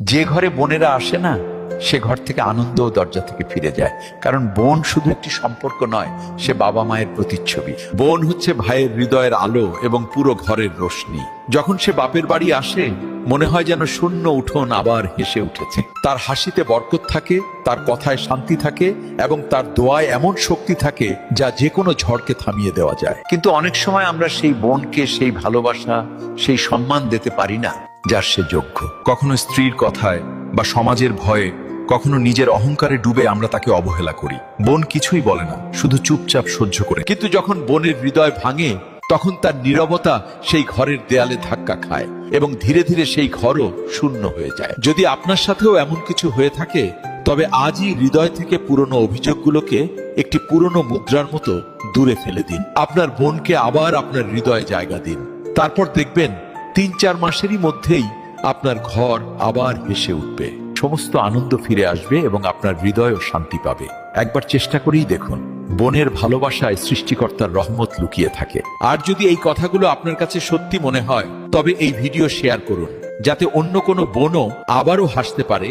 যে ঘরে বোনেরা আসে না, সে ঘর থেকে আনন্দ ও দরজা থেকে ফিরে যায়। কারণ বোন শুধু একটি সম্পর্ক নয়, সে বাবা মায়ের প্রতিচ্ছবি। বোন হচ্ছে ভাইয়ের হৃদয়ের আলো এবং পুরো ঘরের রোশনি। যখন সে বাপের বাড়ি আসে, মনে হয় যেন শূন্য উঠোন আবার হেসে উঠেছে। তার হাসিতে বরকত থাকে, তার কথায় শান্তি থাকে এবং তার দোয়ায় এমন শক্তি থাকে যা যে কোনো ঝড়কে থামিয়ে দেওয়া যায়। কিন্তু অনেক সময় আমরা সেই বোনকে সেই ভালোবাসা, সেই সম্মান দিতে পারি না যার সে যোগ্য। কখনো স্ত্রীর কথায় বা সমাজের ভয়ে, কখনো নিজের অহংকারে ডুবে আমরা তাকে অবহেলা করি। বোন কিছুই বলে না, শুধু চুপচাপ সহ্য করে। কিন্তু যখন বোনের হৃদয় ভাঙে, তখন তার নীরবতা সেই ঘরের দেয়ালে ধাক্কা খায় এবং ধীরে ধীরে সেই ঘরও শূন্য হয়ে যায়। যদি আপনার সাথেও এমন কিছু হয়ে থাকে, তবে আজই হৃদয় থেকে পুরনো অভিযোগগুলোকে একটি পুরনো মুদ্রার মতো দূরে ফেলে দিন। আপনার বোনকে আবার আপনার হৃদয়ে জায়গা দিন। তারপর দেখবেন ৩-৪ মাসেরই মধ্যেই আপনার ঘর আবার হেসে উঠবে, সমস্ত আনন্দ ফিরে আসবে এবং আপনার হৃদয়ও শান্তি পাবে। একবার চেষ্টা করেই দেখুন, বোনের ভালোবাসায় সৃষ্টিকর্তার রহমত লুকিয়ে থাকে। আর যদি এই কথাগুলো আপনার কাছে সত্যি মনে হয়, তবে এই ভিডিও শেয়ার করুন, যাতে অন্য কোনো বোনও আবারও হাসতে পারে